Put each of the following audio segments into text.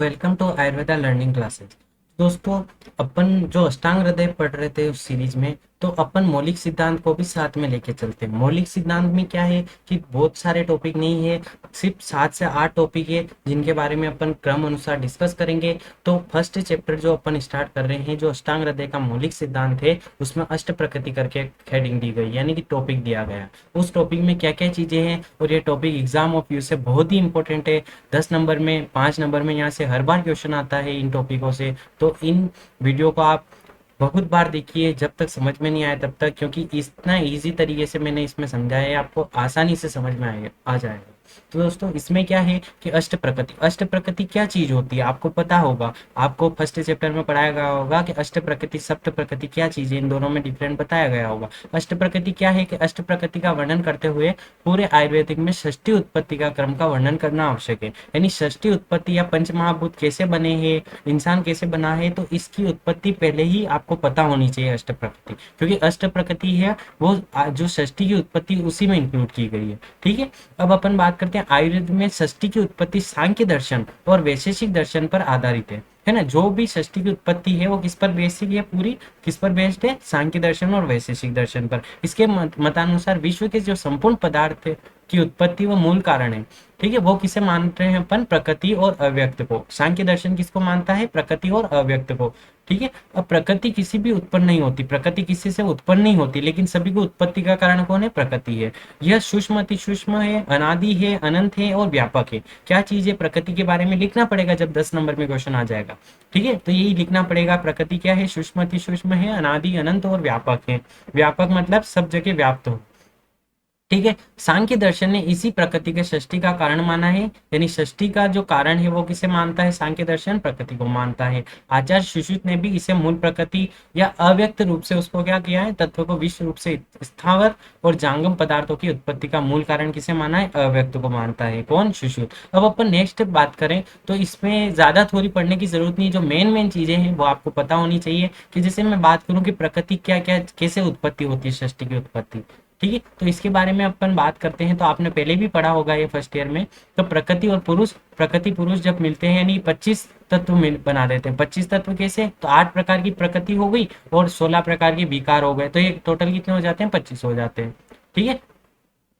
Welcome to Ayurveda learning classes. दोस्तों, अपन जो अष्टांग हृदय पढ़ रहे थे उस सीरीज में, तो अपन मौलिक सिद्धांत को भी साथ में लेके चलते हैं। मौलिक सिद्धांत में क्या है कि बहुत सारे टॉपिक नहीं है, सिर्फ 7 से 8 टॉपिक है जिनके बारे में अपन क्रम अनुसार डिस्कस करेंगे। तो फर्स्ट चैप्टर जो अपन स्टार्ट कर रहे हैं, जो अष्टांग हृदय का मौलिक सिद्धांत है, उसमें अष्ट प्रकृति करके हेडिंग दी गई, यानी कि टॉपिक दिया गया। उस टॉपिक में क्या क्या चीजें हैं, और ये टॉपिक एग्जाम ऑफ व्यू से बहुत ही इंपॉर्टेंट है। 10 नंबर में, 5 नंबर में यहाँ से हर बार क्वेश्चन आता है इन टॉपिकों से। तो इन वीडियो को आप बहुत बार देखिए, जब तक समझ में नहीं आए तब तक, क्योंकि इतना इजी तरीके से मैंने इसमें समझाया है, आपको आसानी से समझ में आएगा आ जाएगा। तो दोस्तों, इसमें क्या है कि अष्ट प्रकृति क्या चीज होती है आपको पता होगा। आपको फर्स्ट चैप्टर में पढ़ाया गया होगा कि अष्ट प्रकृति सप्त प्रकृति क्या चीज है, इन दोनों में डिफरेंट बताया गया होगा। अष्ट प्रकृति क्या है कि अष्ट प्रकृति का वर्णन करते हुए पूरे आयुर्वेदिक में षष्ठी उत्पत्ति का क्रम का वर्णन करना आवश्यक है। यानी षष्ठी उत्पत्ति या पंचमहाभूत कैसे बने हैं, इंसान कैसे बना है, तो इसकी उत्पत्ति पहले ही आपको पता होनी चाहिए अष्ट प्रकृति, क्योंकि अष्ट प्रकृति है वो जो षष्ठी की उत्पत्ति उसी में इंक्लूड की गई है। ठीक है, अब अपन बात करते हैं आयुर्वेद में षष्ठी की उत्पत्ति सांख्य दर्शन और वैशेषिक दर्शन पर आधारित है ना। जो भी षष्ठी की उत्पत्ति है वो किस पर बेस्ड है, पूरी किस पर बेस्ड है, सांख्य दर्शन और वैशेषिक दर्शन पर। इसके मतानुसार विश्व के जो संपूर्ण पदार्थ की उत्पत्ति वो मूल कारण है। ठीक है, वो किसे मानते हैं अपन, प्रकृति और अव्यक्त को। सांख्य दर्शन किसको मानता है, प्रकृति और अव्यक्त को। ठीक है, अब प्रकृति किसी भी उत्पन्न नहीं होती, प्रकृति किसी से उत्पन्न नहीं होती, लेकिन सभी को उत्पत्ति का कारण कौन है, प्रकृति है। यह सूक्ष्म अति सूक्ष्म है, अनादि है, अनंत है और व्यापक है। क्या चीज है, प्रकृति के बारे में लिखना पड़ेगा जब 10 नंबर में क्वेश्चन आ जाएगा। ठीक है, तो यही लिखना पड़ेगा, प्रकृति क्या है, सूक्ष्म अति सूक्ष्म है, अनादि अनंत और व्यापक है। व्यापक मतलब सब जगह व्याप्त हो। ठीक है, सांख्य दर्शन ने इसी प्रकृति के षष्ठी का कारण माना है, यानी षष्ठी का जो कारण है वो किसे मानता है, सांख्य दर्शन प्रकृति को मानता है। आचार्य सुश्रुत ने भी इसे मूल प्रकृति या अव्यक्त रूप से उसको क्या किया है, तत्व को विश्व रूप से स्थावर और जांगम पदार्थों की उत्पत्ति का मूल कारण किसे माना है, अव्यक्त को मानता है। कौन, सुश्रुत। अब अपन नेक्स्ट बात करें तो इसमें ज्यादा थोड़ी पढ़ने की जरूरत नहीं, जो मेन मेन चीजें हैं वो आपको पता होनी चाहिए। कि जैसे मैं बात करूं कि प्रकृति क्या क्या कैसे उत्पत्ति होती है, षष्ठी की उत्पत्ति। ठीक है, तो इसके बारे में अपन बात करते हैं। तो आपने पहले भी पढ़ा होगा ये फर्स्ट ईयर में। तो प्रकृति और पुरुष, प्रकृति पुरुष जब मिलते हैं यानी 25 तत्व बना देते हैं। 25 तत्व कैसे, तो 8 प्रकार की प्रकृति हो गई और 16 प्रकार के विकार हो गए, तो ये टोटल कितने हो जाते हैं, 25 हो जाते हैं। ठीक है,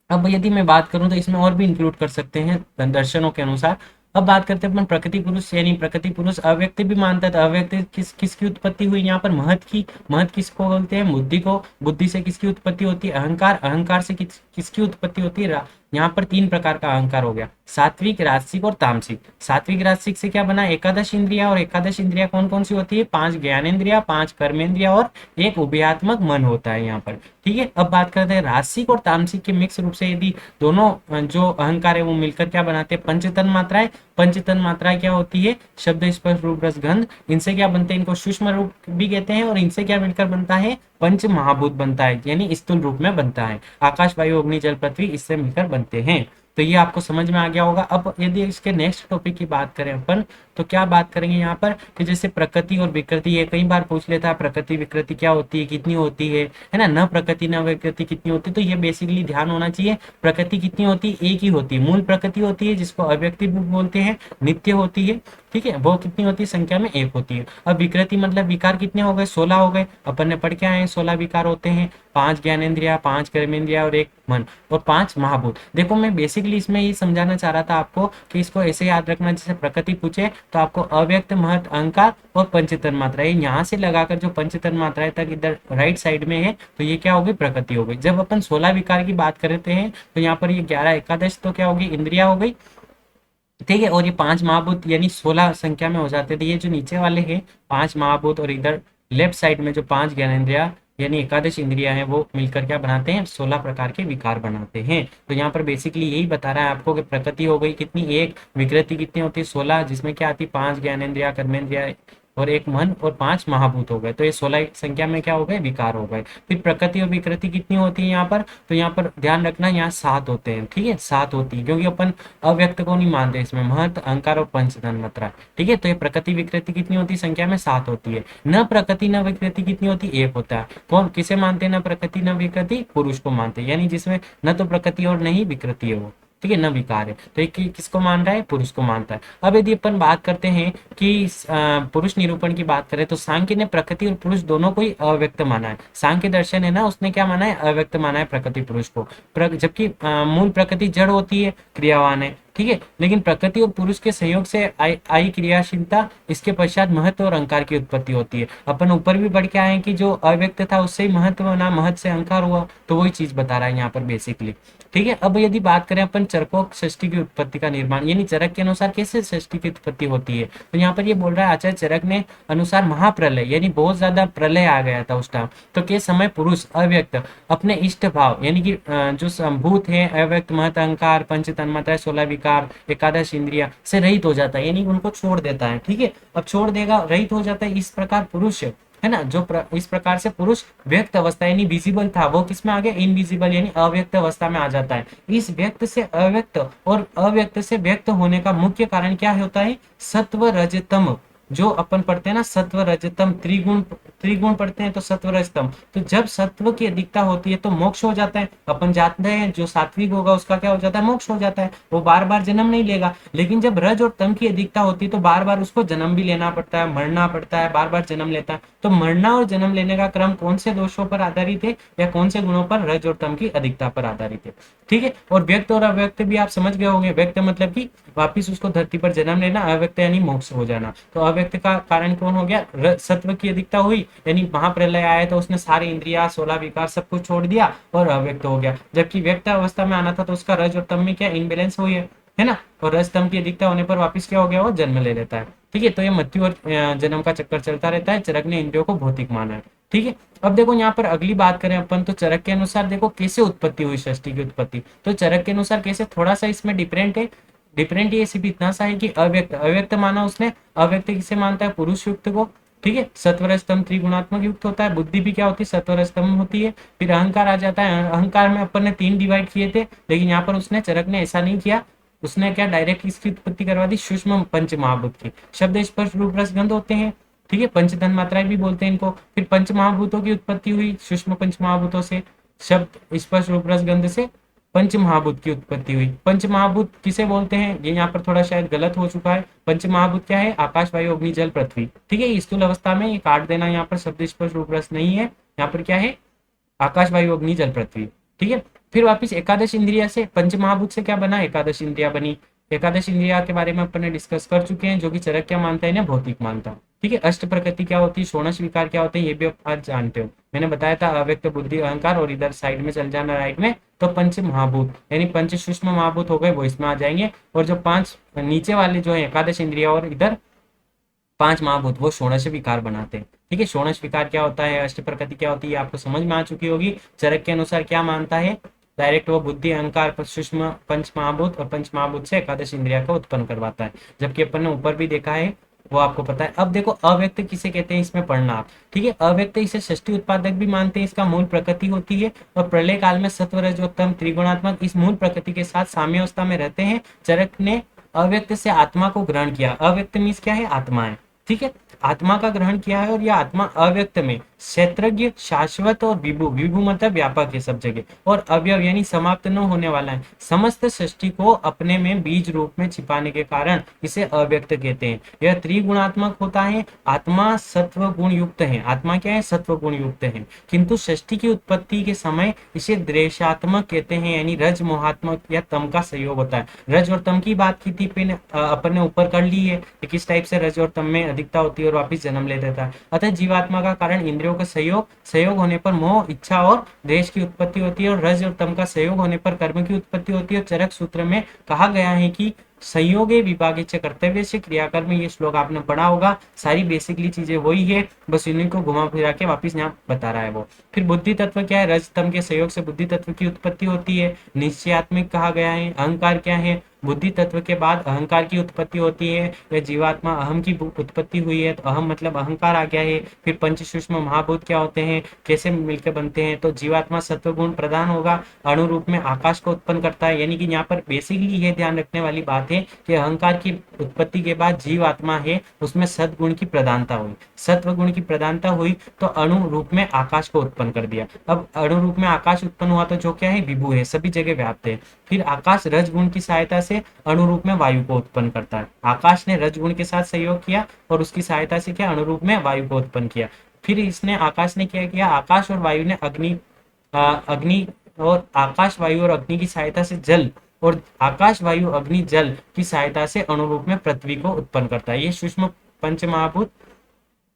अब यदि मैं बात करूं तो इसमें और भी इंक्लूड कर सकते हैं दर्शनों के अनुसार। अब बात करते हैं अपन प्रकृति पुरुष, यानी प्रकृति पुरुष अव्यक्त भी मानता है। तो अव्यक्त किसकी उत्पत्ति हुई यहाँ पर, महत की। महत किसको बोलते हैं, बुद्धि को। बुद्धि से किसकी उत्पत्ति होती है, अहंकार। अहंकार से किसकी उत्पत्ति होती है, यहाँ पर 3 प्रकार का अहंकार हो गया, सात्विक, राजसिक और तामसिक। सात्विक राजसिक से क्या बना, एकादश इंद्रिया। और एकादश इंद्रिया कौन कौन सी होती है, 5 ज्ञानेन्द्रिया, 5 कर्मेंद्रिया और एक उभयात्मक मन होता है यहाँ पर। ठीक है, अब बात करते हैं राजसिक और तामसिक के मिक्स रूप से, यदि दोनों जो अहंकार है वो मिलकर क्या बनाते हैं, पंचतन मात्राएं। पंचतन मात्राएं क्या होती है, शब्द, स्पर्श, रूप, रस, गंध। इनसे क्या बनते हैं, इनको सूक्ष्म रूप भी कहते हैं। और इनसे क्या मिलकर बनता है, पंच महाभूत बनता है, यानी स्थूल रूप में बनता है। आकाश, वायु, अग्नि, जल, पृथ्वी इससे मिलकर बनते हैं। तो ये आपको समझ में आ गया होगा। अब यदि इसके नेक्स्ट टॉपिक की बात करें अपन, तो क्या बात करेंगे यहाँ पर कि जैसे प्रकृति और विकृति, ये कई बार पूछ लेता है, प्रकृति विकृति क्या होती है, कितनी होती है ना, न प्रकृति न विकृति कितनी होती है। तो ये बेसिकली ध्यान होना चाहिए। प्रकृति कितनी होती है, एक ही होती है। मूल प्रकृति होती है जिसको अव्यक्ति बोलते हैं, नित्य होती है। ठीक है, वो कितनी होती है, संख्या में 1 होती है। अब विकृति मतलब विकार कितने हो गए, 16 हो गए। अपन ने पढ़ के आए 16 विकार होते हैं, 5 ज्ञानेन्द्रिया, 5 कर्मेंद्रिया और 1 मन और 5 महाभूत। देखो, मैं बेसिकली इसमें ये समझाना चाह रहा था आपको कि इसको ऐसे याद रखना, जैसे प्रकृति पूछे तो आपको अव्यक्त, महत, अहंकार और पंचतन मात्रा, यहाँ से लगाकर जो पंचतन मात्राएं तक इधर राइट साइड में है, तो ये क्या होगी, प्रकृति हो गई। जब अपन 16 विकार की बात करते हैं तो यहाँ पर ये 11 एकादश तो क्या होगी, इंद्रिया हो गई। ठीक है, और ये 5 महाभूत यानी 16 संख्या में हो जाते थे। ये जो नीचे वाले हैं 5 महाभूत, और इधर लेफ्ट साइड में जो 5 ज्ञानेंद्रिया यानी एकादश इंद्रिया है, वो मिलकर क्या बनाते हैं, 16 प्रकार के विकार बनाते हैं। तो यहाँ पर बेसिकली यही बता रहा है आपको कि प्रकृति हो गई कितनी, 1, विकृति कितनी होती है, 16, जिसमें क्या आती है, 5 ज्ञानेंद्रिया, कर्मेंद्रिया और 1 मन और 5 महाभूत हो गए। तो ये 16 संख्या में क्या हो गए, विकार हो गए। फिर प्रकृति और विकृति कितनी होती है यहाँ पर, तो यहाँ पर ध्यान रखना, यहाँ 7 होते हैं। ठीक है, 7 होती है, क्योंकि अपन अव्यक्त को नहीं मानते इसमें, महत, अहंकार और पंचतन मात्रा। ठीक है, तो ये प्रकृति विकृति कितनी होती है, संख्या में 7 होती है। न प्रकृति न विकृति कितनी होती है, 1 होता है। कौन किसे मानते हैं, न प्रकृति न विकृति, पुरुष को मानते हैं, यानी जिसमें न तो प्रकृति और नहीं विकृति है वो। ठीक है, न विकार है। तो एक किसको मान रहा है, पुरुष को मानता है। अब यदि अपन बात करते हैं कि पुरुष निरूपण की बात करें तो सांख्य ने प्रकृति और पुरुष दोनों को ही अव्यक्त माना है। सांख्य दर्शन है ना, उसने क्या माना है, अव्यक्त माना है प्रकृति पुरुष को। जबकि मूल प्रकृति जड़ होती है, क्रियावान है, ठीक है। लेकिन प्रकृति और पुरुष के संयोग से आई क्रियाशीलता, इसके पश्चात महत्व और अहंकार की उत्पत्ति होती है। अपन ऊपर भी बढ़ के आए कि जो अव्यक्त था उससे ही महत्व बना, महत्व से अहंकार हुआ, तो वही चीज बता रहा है यहाँ पर बेसिकली, ठीक है। अब यदि बात करें अपन चरकों षष्ठी की उत्पत्ति का निर्माण, यानी चरक के अनुसार कैसे षष्ठी की उत्पत्ति होती है, तो यहाँ पर ये बोल रहा है आचार्य चरक ने अनुसार महाप्रलय, यानी बहुत ज्यादा प्रलय आ गया था उस टाइम, तो के समय पुरुष अव्यक्त अपने इष्ट भाव, यानी कि जो संभूत है अव्यक्त महत अहंकार पंच तन्मात्राएं 16 विकार एकादश इंद्रिया से रहित हो जाता है, यानी उनको छोड़ देता है, ठीक है। अब छोड़ देगा, रहित हो जाता है, इस प्रकार पुरुष है ना, इस प्रकार से पुरुष व्यक्त अवस्था यानी विजिबल था, वो किस में आ गया, इनविजिबल यानी अव्यक्त अवस्था में आ जाता है। इस व्यक्त से अव्यक्त और अव्यक्त से व्यक्त होने का मुख्य कारण क्या होता है, सत्व रजतम, जो अपन पढ़ते हैं ना सत्व रजतम, त्रिगुण त्रिगुण पढ़ते हैं तो सत्व रजतम, तो जब सत्व की अधिकता होती है तो मोक्ष हो जाता है। अपन जानते हैं जो सात्विक होगा उसका क्या हो जाता है, मोक्ष हो जाता है, वो बार बार जन्म नहीं लेगा। लेकिन जब रज और तम की अधिकता होती है तो बार बार उसको जन्म भी लेना पड़ता है, मरना पड़ता है, बार बार जन्म लेता है। तो मरना और जन्म लेने का क्रम कौन से दोषों पर आधारित है, या कौन से गुणों पर, रज और तम की अधिकता पर आधारित है, ठीक है। और व्यक्त और अव्यक्त भी आप समझ गए होंगे, व्यक्त मतलब कि वापिस उसको धरती पर जन्म लेना, अव्यक्त यानी मोक्ष हो जाना। तो अव्यक्त का कारण कौन हो गया, सत्व की अधिकता हुई, यानी महाप्रलय आया तो उसने सारे इंद्रिया 16 विकार सब कुछ छोड़ दिया और अव्यक्त हो गया। जबकि व्यक्त अवस्था में आना था तो उसका रज और तम में क्या इनबैलेंस हुई है ना, और रज तम की अधिकता होने पर वापिस क्या हो गया, वो जन्म ले लेता है, ठीक है। तो ये मृत्यु और जन्म का चक्कर चलता रहता है। चरक ने इंद्रियों को भौतिक माना है, ठीक है। अब देखो यहाँ पर अगली बात करें अपन, तो चरक के अनुसार देखो कैसे उत्पत्ति हुई षष्ठी की उत्पत्ति, तो चरक के अनुसार कैसे, थोड़ा सा इसमें डिफरेंट है। डिफरेंट ये सिर्फ इतना सा है कि अव्यक्त अव्यक्त माना उसने, अव्यक्त किसे मानता है, पुरुष युक्त को, ठीक है। सत्वर स्तंभ त्रिगुणात्मक युक्त होता है, बुद्धि भी क्या होती है, सत्वर स्तंभ होती है। फिर अहंकार आ जाता है, अहंकार में अपन ने 3 डिवाइड किए थे, लेकिन यहाँ पर उसने चरक ने ऐसा नहीं किया, उसने क्या डायरेक्ट इसकी उत्पत्ति करवा दी, सूक्ष्म पंच महाभूत की। शब्द स्पर्श रूप रस गंध होते हैं, ठीक है, पंच तन मात्राएं भी बोलते हैं इनको। फिर पंच महाभूतों की उत्पत्ति हुई, सूक्ष्म पंच महाभूतों से, शब्द स्पर्श रूप रस गंध से पंच महाभूत की उत्पत्ति हुई। पंच महाभूत किसे बोलते हैं, ये यहाँ पर थोड़ा शायद गलत हो चुका है। पंच महाभूत क्या है, आकाश वायु अग्नि जल पृथ्वी, ठीक है। स्थूल अवस्था में ये काट देना, यहाँ पर शब्द स्पर्श रूप रस नहीं है, यहाँ पर क्या है, आकाश वायु अग्नि जल पृथ्वी, ठीक है। फिर वापिस एकादश इंद्रिया से, पंच महाभूत से क्या बना, एकादश इंद्रिया बनी। एकादश इंद्रिया के बारे में अपन ने डिस्कस कर चुके हैं, जो कि चरक क्या मानता है ना, भौतिक मानता है, ठीक है। अष्ट प्रकृति क्या होती है, षोडश विकार क्या होते हैं, ये भी आप आज जानते हो। मैंने बताया था अव्यक्त बुद्धि अहंकार, और इधर साइड में चल जाना राइट में, तो पंच महाभूत यानी पंच सूक्ष्म महाभूत हो गए, वो इसमें आ जाएंगे। और जो 5 नीचे वाले जो है एकादश इंद्रिया और इधर 5 महाभूत, वो षोडश विकार बनाते हैं, ठीक है। षोडश विकार क्या होता है, अष्ट प्रकृति क्या होती है, आपको समझ में आ चुकी होगी। चरक के अनुसार क्या मानता है, डायरेक्ट वो बुद्धि अहंकार सूक्ष्म पंच महाभूत, और पंच महाभूत से एकादश इंद्रिया को उत्पन्न करवाता है। जबकि अपन ने ऊपर भी देखा है, वो आपको पता है। अब देखो अव्यक्त किसे कहते हैं, इसमें पढ़ना आप, ठीक है। अव्यक्त इसे षष्ठी उत्पादक भी मानते हैं, इसका मूल प्रकृति होती है, और प्रलय काल में सत्व रजोत्तम त्रिगुणात्मक इस मूल प्रकृति के साथ साम्यावस्था में रहते हैं। चरक ने अव्यक्त से आत्मा को ग्रहण किया। अव्यक्त मीन्स क्या है, आत्मा है, ठीक है। आत्मा का ग्रहण किया है, और यह आत्मा अव्यक्त में क्षेत्रज्ञ शाश्वत और विभु, विभु मतलब व्यापक है सब जगह, और अवयव यानी समाप्त न होने वाला है। समस्त सृष्टि को अपने में बीज रूप में छिपाने के कारण इसे अव्यक्त कहते हैं। यह त्रिगुणात्मक होता है, आत्मा सत्व गुण युक्त है। आत्मा क्या है, सत्व गुण युक्त है, किंतु सृष्टि की उत्पत्ति के समय इसे द्वेषात्मक कहते हैं, यानी रज मोहात्मक या तम का सहयोग होता है। रज और तम की बात की थी अपन ने ऊपर कर ली है, किस टाइप से रज और तम में अधिकता होती है और वापिस जन्म ले देता है। अतः जीवात्मा का कारण इंद्रियों का सहयोग होने पर मोह इच्छा और देश की उत्पत्ति होती है, और रज और तम का सहयोग होने पर कर्म की उत्पत्ति होती है। चरक सूत्र में कहा गया है कि संयोगे विभागे च कर्तव्य से क्रियाकर्म, ये श्लोक आपने पढ़ा होगा। सारी बेसिकली चीजें वही है, बस इन्हीं को घुमा फिरा के वापिस यहाँ बता रहा है वो। फिर बुद्धि तत्व क्या है, रज तम के सहयोग से बुद्धि तत्व की उत्पत्ति होती है। निश्चयात्मिक कहा गया है। अहंकार क्या है, बुद्धि तत्व के बाद अहंकार की उत्पत्ति होती है, या जीवात्मा अहम की उत्पत्ति हुई है, तो अहम मतलब अहंकार आ गया है। फिर पंच सूक्ष्म महाभूत क्या होते हैं, कैसे मिलकर बनते हैं, तो जीवात्मा सत्व गुण प्रधान होगा, अणु रूप में आकाश को उत्पन्न करता है। यानी कि यहाँ पर बेसिकली ये ध्यान रखने वाली बात है कि अहंकार की उत्पत्ति के बाद जीवात्मा है उसमें सद्गुण की प्रधानता हुई, सत्व गुण की प्रधानता हुई, तो अणु रूप में आकाश को उत्पन्न कर दिया। अब अणु रूप में आकाश उत्पन्न हुआ तो जो क्या है, विभु है, सभी जगह व्याप्त है। फिर आकाश रजगुण की सहायता से अणु रूप में वायु को उत्पन्न करता है। आकाश ने रजगुण के साथ सहयोग किया और उसकी सहायता से क्या, अणु रूप में वायु को उत्पन्न किया। फिर इसने आकाश ने क्या किया, आकाश और वायु ने अग्नि और आकाश वायु और अग्नि की सहायता से जल, और आकाश वायु अग्नि जल की सहायता से अणु रूप में पृथ्वी को उत्पन्न करता है। ये सूक्ष्म पंच महाभूत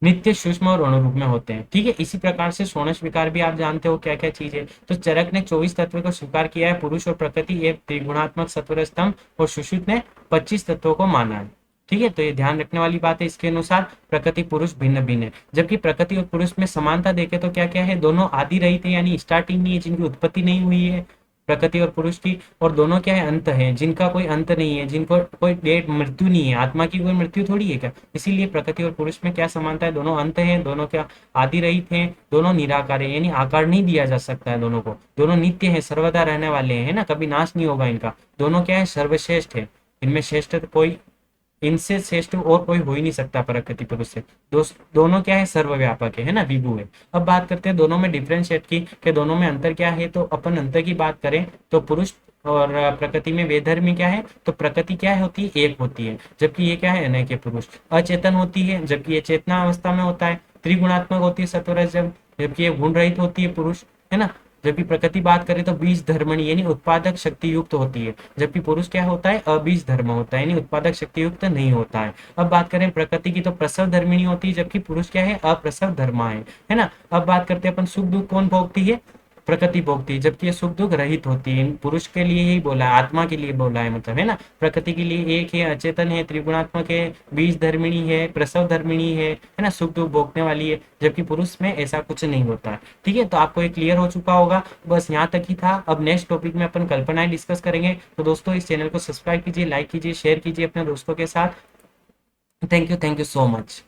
नित्य, सूक्ष्म और अणु रूप में होते हैं। ठीक है, इसी प्रकार से षोडश विकार भी आप जानते हो क्या क्या चीज है। तो चरक ने 24 तत्वों को स्वीकार किया है, पुरुष और प्रकृति ये त्रिगुणात्मक सत्वर स्तंभ, और सुश्रुत ने 25 तत्वों को माना है। ठीक है, तो ये ध्यान रखने वाली बात है। इसके अनुसार प्रकृति पुरुष भिन्न भिन्न है, जबकि प्रकृति और पुरुष में समानता देखे तो क्या क्या है, दोनों आदि रहित है, यानी स्टार्टिंग नहीं है, जिनकी उत्पत्ति नहीं हुई है प्रकृति और पुरुष की, और दोनों क्या है, अंत है, जिनका कोई अंत नहीं है, जिनको कोई डेट मृत्यु नहीं है। आत्मा की कोई मृत्यु थोड़ी है क्या, इसीलिए प्रकृति और पुरुष में क्या समानता है, दोनों अंत है, दोनों क्या आदि रहित हैं, दोनों निराकार है, यानी आकार नहीं दिया जा सकता है दोनों को, दोनों नित्य है, सर्वदा रहने वाले हैं, है ना, कभी नाश नहीं होगा इनका। दोनों क्या है, सर्वश्रेष्ठ है, इनमें श्रेष्ठ कोई, इनसे श्रेष्ठ और कोई हो ही नहीं सकता प्रकृति पुरुष से। दोनों क्या है, सर्वव्यापक है ना, विभु है। अब बात करते हैं दोनों में डिफरेंशिएट की, कि दोनों में अंतर क्या है। तो अपन अंतर की बात करें तो पुरुष और प्रकृति में वेधर्मी क्या है, तो प्रकृति क्या है होती है, एक होती है, जबकि ये क्या है, अनेक पुरुष। अचेतन होती है, जबकि ये चेतना अवस्था में होता है। त्रिगुणात्मक होती है सत्वर, जबकि ये गुण रहित होती है पुरुष, है ना। जबकि प्रकृति बात करें तो बीज धर्मणी यानी उत्पादक शक्ति युक्त होती है, जबकि पुरुष क्या होता है, अबीज धर्म होता है, यानी उत्पादक शक्ति युक्त नहीं होता है। अब बात करें प्रकृति की तो प्रसव धर्मिणी होती है, जबकि पुरुष क्या है, अप्रसव धर्मा है ना। अब बात करते हैं अपन, सुख दुख कौन भोगती है, प्रकृति भोगती है, जबकि ये सुख दुख रहित होती है। पुरुष के लिए ही बोला है, आत्मा के लिए बोला है, मतलब, है ना। प्रकृति के लिए एक है, अचेतन है, त्रिगुणात्मक है, बीज धर्मिणी है, प्रसव धर्मिणी है ना, सुख दुख भोगने वाली है, जबकि पुरुष में ऐसा कुछ नहीं होता है। ठीक है, तो आपको ये क्लियर हो चुका होगा, बस यहाँ तक ही था। अब नेक्स्ट टॉपिक में अपन कल्पनाएं डिस्कस करेंगे। तो दोस्तों इस चैनल को सब्सक्राइब कीजिए, लाइक कीजिए, शेयर कीजिए अपने दोस्तों के साथ। Thank you so much.